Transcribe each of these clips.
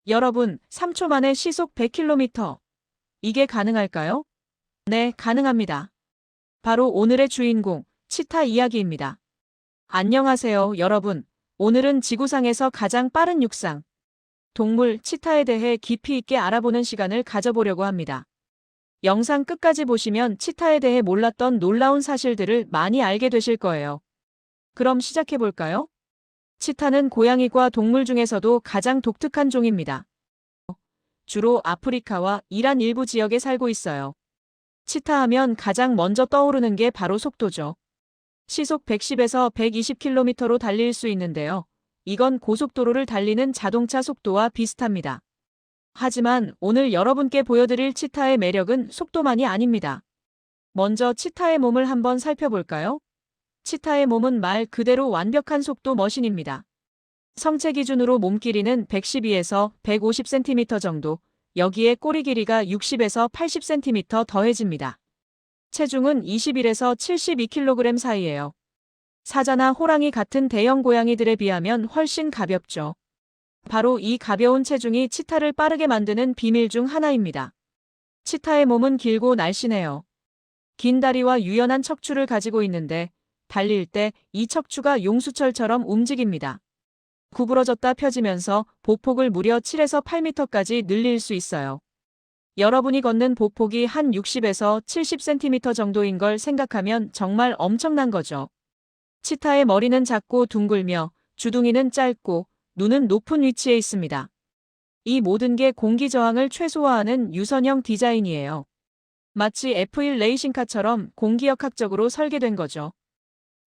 여러분, 3초 만에 시속 100km. 이게 가능할까요? 네, 가능합니다. 바로 오늘의 주인공, 치타 이야기입니다. 안녕하세요, 여러분. 오늘은 지구상에서 가장 빠른 육상, 동물 치타에 대해 깊이 있게 알아보는 시간을 가져보려고 합니다. 영상 끝까지 보시면 치타에 대해 몰랐던 놀라운 사실들을 많이 알게 되실 거예요. 그럼 시작해볼까요? 치타는 고양이과 동물 중에서도 가장 독특한 종입니다. 주로 아프리카와 이란 일부 지역에 살고 있어요. 치타 하면 가장 먼저 떠오르는 게 바로 속도죠. 시속 110에서 120km로 달릴 수 있는데요. 이건 고속도로를 달리는 자동차 속도와 비슷합니다. 하지만 오늘 여러분께 보여드릴 치타의 매력은 속도만이 아닙니다. 먼저 치타의 몸을 한번 살펴볼까요? 치타의 몸은 말 그대로 완벽한 속도 머신입니다. 성체 기준으로 몸 길이는 112에서 150cm 정도, 여기에 꼬리 길이가 60에서 80cm 더해집니다. 체중은 21에서 72kg 사이예요. 사자나 호랑이 같은 대형 고양이들에 비하면 훨씬 가볍죠. 바로 이 가벼운 체중이 치타를 빠르게 만드는 비밀 중 하나입니다. 치타의 몸은 길고 날씬해요. 긴 다리와 유연한 척추를 가지고 있는데 달릴 때 이 척추가 용수철처럼 움직입니다. 구부러졌다 펴지면서 보폭을 무려 7에서 8m까지 늘릴 수 있어요. 여러분이 걷는 보폭이 한 60에서 70cm 정도인 걸 생각하면 정말 엄청난 거죠. 치타의 머리는 작고 둥글며 주둥이는 짧고 눈은 높은 위치에 있습니다. 이 모든 게 공기 저항을 최소화하는 유선형 디자인이에요. 마치 F1 레이싱카처럼 공기역학적으로 설계된 거죠.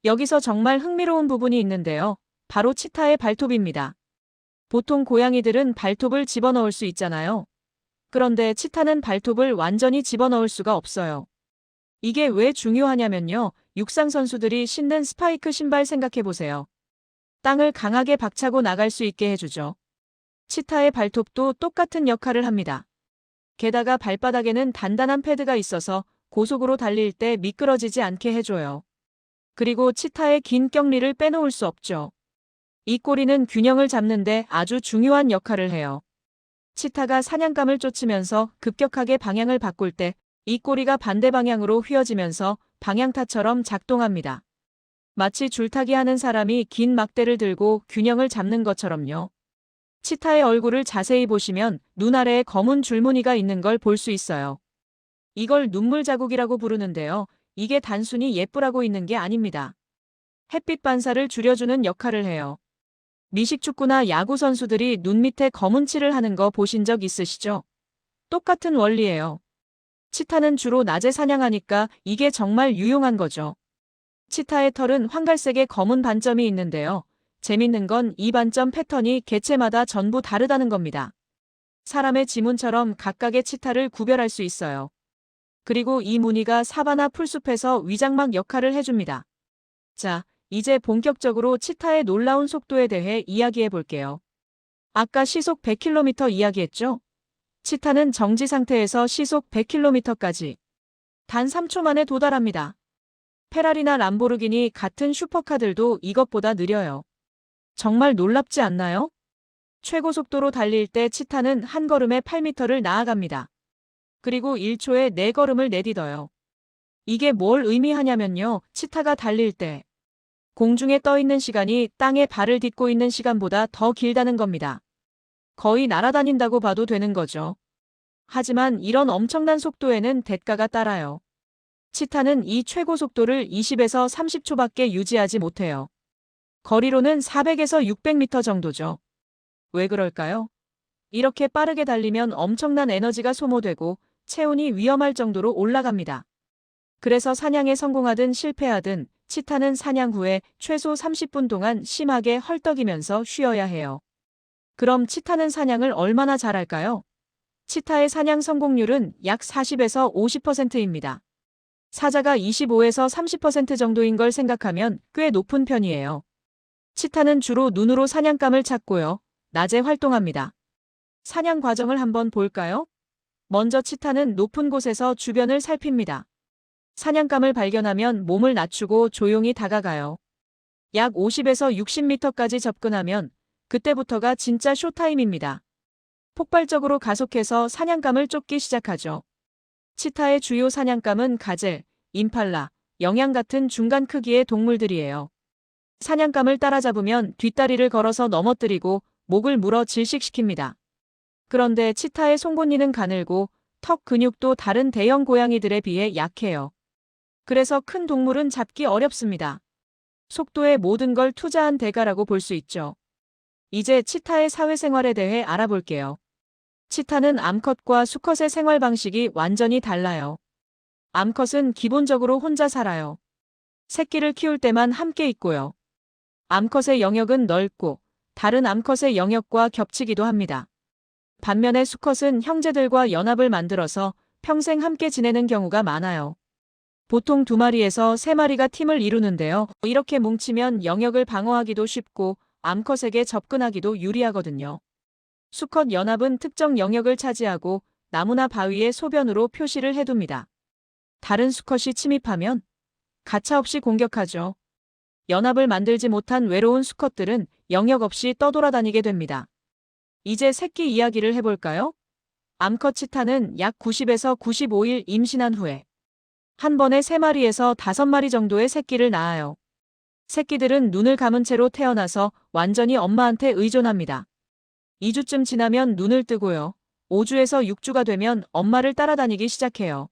여기서 정말 흥미로운 부분이 있는데요. 바로 치타의 발톱입니다. 보통 고양이들은 발톱을 집어넣을 수 있잖아요. 그런데 치타는 발톱을 완전히 집어넣을 수가 없어요. 이게 왜 중요하냐면요. 육상 선수들이 신는 스파이크 신발 생각해보세요. 땅을 강하게 박차고 나갈 수 있게 해주죠. 치타의 발톱도 똑같은 역할을 합니다. 게다가 발바닥에는 단단한 패드가 있어서 고속으로 달릴 때 미끄러지지 않게 해줘요. 그리고 치타의 긴 껴리를 빼놓을 수 없죠. 이 꼬리는 균형을 잡는데 아주 중요한 역할을 해요. 치타가 사냥감을 쫓으면서 급격하게 방향을 바꿀 때 이 꼬리가 반대 방향으로 휘어지면서 방향타처럼 작동합니다. 마치 줄타기 하는 사람이 긴 막대를 들고 균형을 잡는 것처럼요. 치타의 얼굴을 자세히 보시면 눈 아래에 검은 줄무늬가 있는 걸 볼 수 있어요. 이걸 눈물 자국이라고 부르는데요. 이게 단순히 예쁘라고 있는 게 아닙니다. 햇빛 반사를 줄여주는 역할을 해요. 미식축구나 야구 선수들이 눈 밑에 검은 칠을 하는 거 보신 적 있으시죠? 똑같은 원리예요. 치타는 주로 낮에 사냥하니까 이게 정말 유용한 거죠. 치타의 털은 황갈색의 검은 반점이 있는데요. 재밌는 건 이 반점 패턴이 개체마다 전부 다르다는 겁니다. 사람의 지문처럼 각각의 치타를 구별할 수 있어요. 그리고 이 무늬가 사바나 풀숲에서 위장막 역할을 해줍니다. 자, 이제 본격적으로 치타의 놀라운 속도에 대해 이야기해 볼게요. 아까 시속 100km 이야기했죠? 치타는 정지 상태에서 시속 100km까지 단 3초 만에 도달합니다. 페라리나 람보르기니 같은 슈퍼카들도 이것보다 느려요. 정말 놀랍지 않나요? 최고 속도로 달릴 때 치타는 한 걸음에 8m를 나아갑니다. 그리고 1초에 4걸음을 내딛어요. 이게 뭘 의미하냐면요. 치타가 달릴 때 공중에 떠 있는 시간이 땅에 발을 딛고 있는 시간보다 더 길다는 겁니다. 거의 날아다닌다고 봐도 되는 거죠. 하지만 이런 엄청난 속도에는 대가가 따라요. 치타는 이 최고 속도를 20에서 30초밖에 유지하지 못해요. 거리로는 400에서 600m 정도죠. 왜 그럴까요? 이렇게 빠르게 달리면 엄청난 에너지가 소모되고 체온이 위험할 정도로 올라갑니다. 그래서 사냥에 성공하든 실패하든 치타는 사냥 후에 최소 30분 동안 심하게 헐떡이면서 쉬어야 해요. 그럼 치타는 사냥을 얼마나 잘할까요? 치타의 사냥 성공률은 약 40에서 50%입니다. 사자가 25에서 30% 정도인 걸 생각하면 꽤 높은 편이에요. 치타는 주로 눈으로 사냥감을 찾고요. 낮에 활동합니다. 사냥 과정을 한번 볼까요? 먼저 치타는 높은 곳에서 주변을 살핍니다. 사냥감을 발견하면 몸을 낮추고 조용히 다가가요. 약 50에서 60m까지 접근하면 그때부터가 진짜 쇼타임입니다. 폭발적으로 가속해서 사냥감을 쫓기 시작하죠. 치타의 주요 사냥감은 가젤, 임팔라, 영양 같은 중간 크기의 동물들이에요. 사냥감을 따라잡으면 뒷다리를 걸어서 넘어뜨리고 목을 물어 질식시킵니다. 그런데 치타의 송곳니는 가늘고 턱 근육도 다른 대형 고양이들에 비해 약해요. 그래서 큰 동물은 잡기 어렵습니다. 속도에 모든 걸 투자한 대가라고 볼 수 있죠. 이제 치타의 사회생활에 대해 알아볼게요. 치타는 암컷과 수컷의 생활 방식이 완전히 달라요. 암컷은 기본적으로 혼자 살아요. 새끼를 키울 때만 함께 있고요. 암컷의 영역은 넓고 다른 암컷의 영역과 겹치기도 합니다. 반면에 수컷은 형제들과 연합을 만들어서 평생 함께 지내는 경우가 많아요. 보통 2마리에서 3마리가 팀을 이루는데요. 이렇게 뭉치면 영역을 방어하기도 쉽고 암컷에게 접근하기도 유리하거든요. 수컷 연합은 특정 영역을 차지하고 나무나 바위에 소변으로 표시를 해둡니다. 다른 수컷이 침입하면 가차없이 공격하죠. 연합을 만들지 못한 외로운 수컷들은 영역 없이 떠돌아다니게 됩니다. 이제 새끼 이야기를 해볼까요? 암컷 치타는 약 90에서 95일 임신한 후에 한 번에 3마리에서 5마리 정도의 새끼를 낳아요. 새끼들은 눈을 감은 채로 태어나서 완전히 엄마한테 의존합니다. 2주쯤 지나면 눈을 뜨고요. 5주에서 6주가 되면 엄마를 따라다니기 시작해요.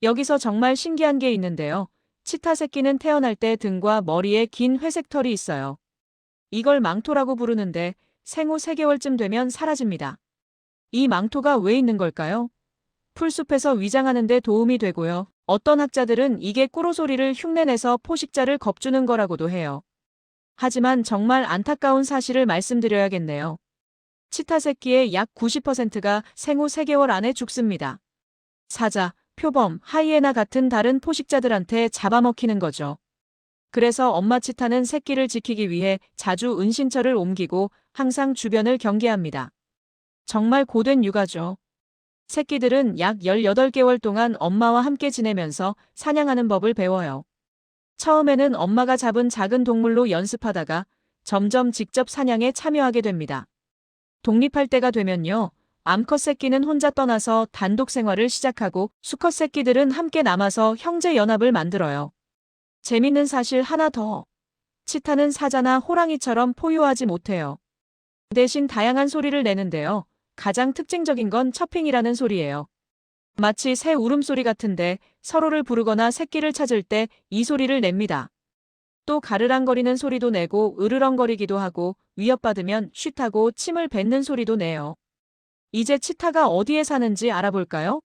여기서 정말 신기한 게 있는데요. 치타 새끼는 태어날 때 등과 머리에 긴 회색 털이 있어요. 이걸 망토라고 부르는데 생후 3개월쯤 되면 사라집니다. 이 망토가 왜 있는 걸까요? 풀숲에서 위장하는 데 도움이 되고요. 어떤 학자들은 이게 꾸로 소리를 흉내내서 포식자를 겁주는 거라고도 해요. 하지만 정말 안타까운 사실을 말씀드려야겠네요. 치타 새끼의 약 90%가 생후 3개월 안에 죽습니다. 사자, 표범, 하이에나 같은 다른 포식자들한테 잡아먹히는 거죠. 그래서 엄마 치타는 새끼를 지키기 위해 자주 은신처를 옮기고 항상 주변을 경계합니다. 정말 고된 육아죠. 새끼들은 약 18개월 동안 엄마와 함께 지내면서 사냥하는 법을 배워요. 처음에는 엄마가 잡은 작은 동물로 연습하다가 점점 직접 사냥에 참여하게 됩니다. 독립할 때가 되면요. 암컷 새끼는 혼자 떠나서 단독 생활을 시작하고 수컷 새끼들은 함께 남아서 형제 연합을 만들어요. 재밌는 사실 하나 더. 치타는 사자나 호랑이처럼 포효하지 못해요. 대신 다양한 소리를 내는데요. 가장 특징적인 건 처핑이라는 소리예요. 마치 새 울음소리 같은데 서로를 부르거나 새끼를 찾을 때 이 소리를 냅니다. 또 가르랑거리는 소리도 내고 으르렁거리기도 하고 위협받으면 쉿하고 침을 뱉는 소리도 내요. 이제 치타가 어디에 사는지 알아볼까요?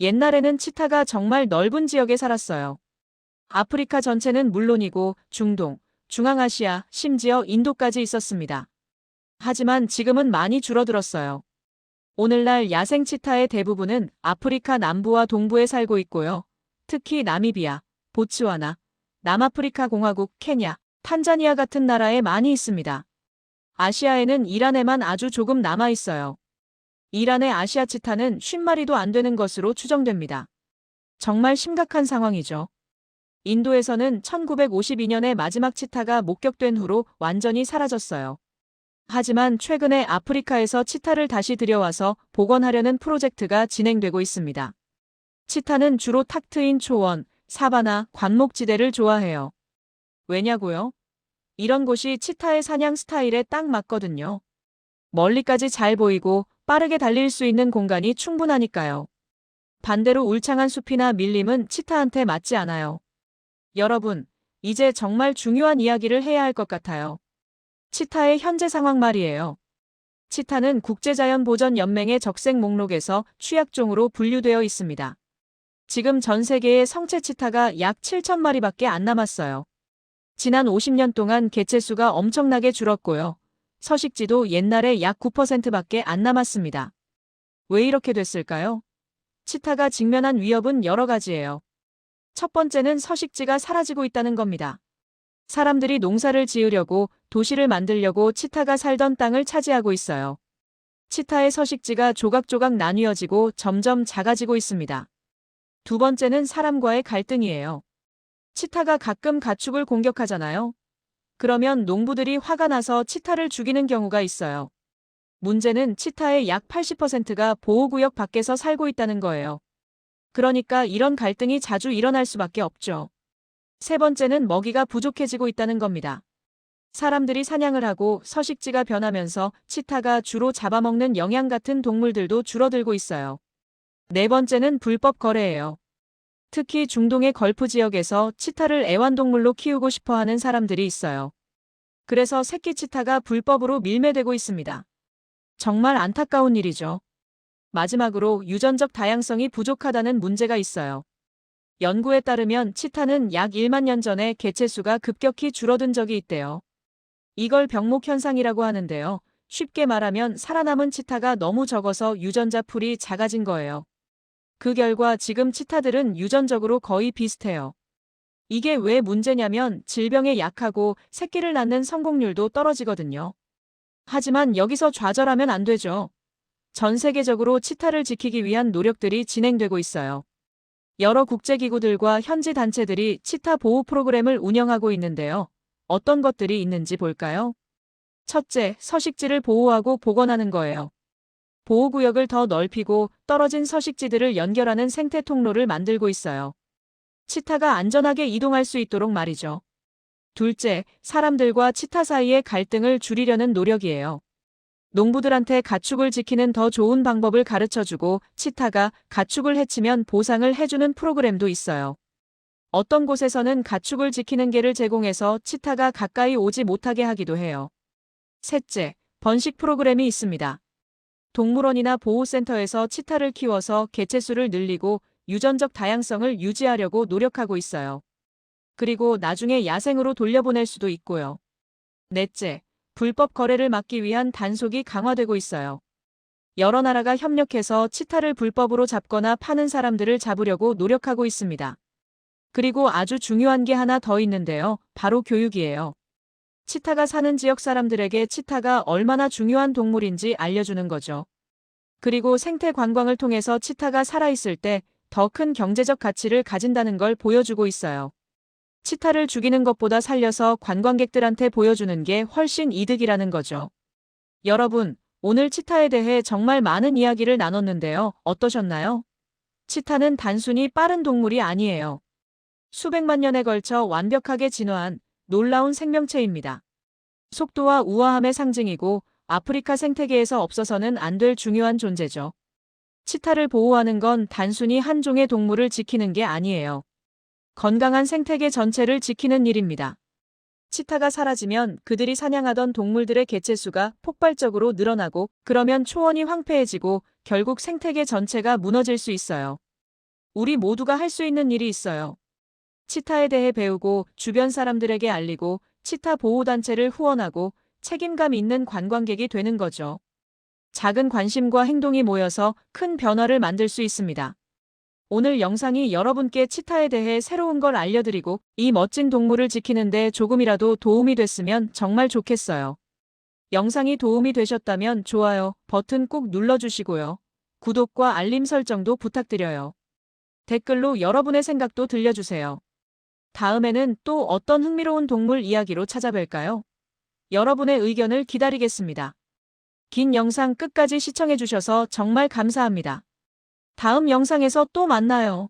옛날에는 치타가 정말 넓은 지역에 살았어요. 아프리카 전체는 물론이고 중동, 중앙아시아, 심지어 인도까지 있었습니다. 하지만 지금은 많이 줄어들었어요. 오늘날 야생 치타의 대부분은 아프리카 남부와 동부에 살고 있고요. 특히 나미비아, 보츠와나, 남아프리카 공화국, 케냐, 탄자니아 같은 나라에 많이 있습니다. 아시아에는 이란에만 아주 조금 남아 있어요. 이란의 아시아 치타는 50마리도 안 되는 것으로 추정됩니다. 정말 심각한 상황이죠. 인도에서는 1952년에 마지막 치타가 목격된 후로 완전히 사라졌어요. 하지만 최근에 아프리카에서 치타를 다시 들여와서 복원하려는 프로젝트가 진행되고 있습니다. 치타는 주로 탁 트인 초원, 사바나, 관목지대를 좋아해요. 왜냐고요? 이런 곳이 치타의 사냥 스타일에 딱 맞거든요. 멀리까지 잘 보이고 빠르게 달릴 수 있는 공간이 충분하니까요. 반대로 울창한 숲이나 밀림은 치타한테 맞지 않아요. 여러분, 이제 정말 중요한 이야기를 해야 할 것 같아요. 치타의 현재 상황 말이에요. 치타는 국제자연보전연맹의 적색 목록에서 취약종으로 분류되어 있습니다. 지금 전 세계의 성체 치타가 약 7,000마리밖에 안 남았어요. 지난 50년 동안 개체수가 엄청나게 줄었고요. 서식지도 옛날에 약 9%밖에 안 남았습니다. 왜 이렇게 됐을까요? 치타가 직면한 위협은 여러 가지예요. 첫 번째는 서식지가 사라지고 있다는 겁니다. 사람들이 농사를 지으려고 도시를 만들려고 치타가 살던 땅을 차지하고 있어요. 치타의 서식지가 조각조각 나뉘어지고 점점 작아지고 있습니다. 두 번째는 사람과의 갈등이에요. 치타가 가끔 가축을 공격하잖아요. 그러면 농부들이 화가 나서 치타를 죽이는 경우가 있어요. 문제는 치타의 약 80%가 보호구역 밖에서 살고 있다는 거예요. 그러니까 이런 갈등이 자주 일어날 수밖에 없죠. 세 번째는 먹이가 부족해지고 있다는 겁니다. 사람들이 사냥을 하고 서식지가 변하면서 치타가 주로 잡아먹는 영양 같은 동물들도 줄어들고 있어요. 네 번째는 불법 거래예요. 특히 중동의 걸프 지역에서 치타를 애완동물로 키우고 싶어 하는 사람들이 있어요. 그래서 새끼 치타가 불법으로 밀매되고 있습니다. 정말 안타까운 일이죠. 마지막으로 유전적 다양성이 부족하다는 문제가 있어요. 연구에 따르면 치타는 약 1만 년 전에 개체수가 급격히 줄어든 적이 있대요. 이걸 병목 현상이라고 하는데요. 쉽게 말하면 살아남은 치타가 너무 적어서 유전자 풀이 작아진 거예요. 그 결과 지금 치타들은 유전적으로 거의 비슷해요. 이게 왜 문제냐면 질병에 약하고 새끼를 낳는 성공률도 떨어지거든요. 하지만 여기서 좌절하면 안 되죠. 전 세계적으로 치타를 지키기 위한 노력들이 진행되고 있어요. 여러 국제기구들과 현지 단체들이 치타 보호 프로그램을 운영하고 있는데요. 어떤 것들이 있는지 볼까요? 첫째, 서식지를 보호하고 복원하는 거예요. 보호구역을 더 넓히고 떨어진 서식지들을 연결하는 생태 통로를 만들고 있어요. 치타가 안전하게 이동할 수 있도록 말이죠. 둘째, 사람들과 치타 사이의 갈등을 줄이려는 노력이에요. 농부들한테 가축을 지키는 더 좋은 방법을 가르쳐주고 치타가 가축을 해치면 보상을 해주는 프로그램도 있어요. 어떤 곳에서는 가축을 지키는 개를 제공해서 치타가 가까이 오지 못하게 하기도 해요. 셋째, 번식 프로그램이 있습니다. 동물원이나 보호센터에서 치타를 키워서 개체수를 늘리고 유전적 다양성을 유지하려고 노력하고 있어요. 그리고 나중에 야생으로 돌려보낼 수도 있고요. 넷째, 불법 거래를 막기 위한 단속이 강화되고 있어요. 여러 나라가 협력해서 치타를 불법으로 잡거나 파는 사람들을 잡으려고 노력하고 있습니다. 그리고 아주 중요한 게 하나 더 있는데요. 바로 교육이에요. 치타가 사는 지역 사람들에게 치타가 얼마나 중요한 동물인지 알려주는 거죠. 그리고 생태 관광을 통해서 치타가 살아있을 때 더 큰 경제적 가치를 가진다는 걸 보여주고 있어요. 치타를 죽이는 것보다 살려서 관광객들한테 보여주는 게 훨씬 이득이라는 거죠. 여러분, 오늘 치타에 대해 정말 많은 이야기를 나눴는데요. 어떠셨나요? 치타는 단순히 빠른 동물이 아니에요. 수백만 년에 걸쳐 완벽하게 진화한 놀라운 생명체입니다. 속도와 우아함의 상징이고 아프리카 생태계에서 없어서는 안 될 중요한 존재죠. 치타를 보호하는 건 단순히 한 종의 동물을 지키는 게 아니에요. 건강한 생태계 전체를 지키는 일입니다. 치타가 사라지면 그들이 사냥하던 동물들의 개체수가 폭발적으로 늘어나고 그러면 초원이 황폐해지고 결국 생태계 전체가 무너질 수 있어요. 우리 모두가 할 수 있는 일이 있어요. 치타에 대해 배우고 주변 사람들에게 알리고 치타 보호단체를 후원하고 책임감 있는 관광객이 되는 거죠. 작은 관심과 행동이 모여서 큰 변화를 만들 수 있습니다. 오늘 영상이 여러분께 치타에 대해 새로운 걸 알려드리고 이 멋진 동물을 지키는데 조금이라도 도움이 됐으면 정말 좋겠어요. 영상이 도움이 되셨다면 좋아요 버튼 꾹 눌러주시고요. 구독과 알림 설정도 부탁드려요. 댓글로 여러분의 생각도 들려주세요. 다음에는 또 어떤 흥미로운 동물 이야기로 찾아뵐까요? 여러분의 의견을 기다리겠습니다. 긴 영상 끝까지 시청해주셔서 정말 감사합니다. 다음 영상에서 또 만나요.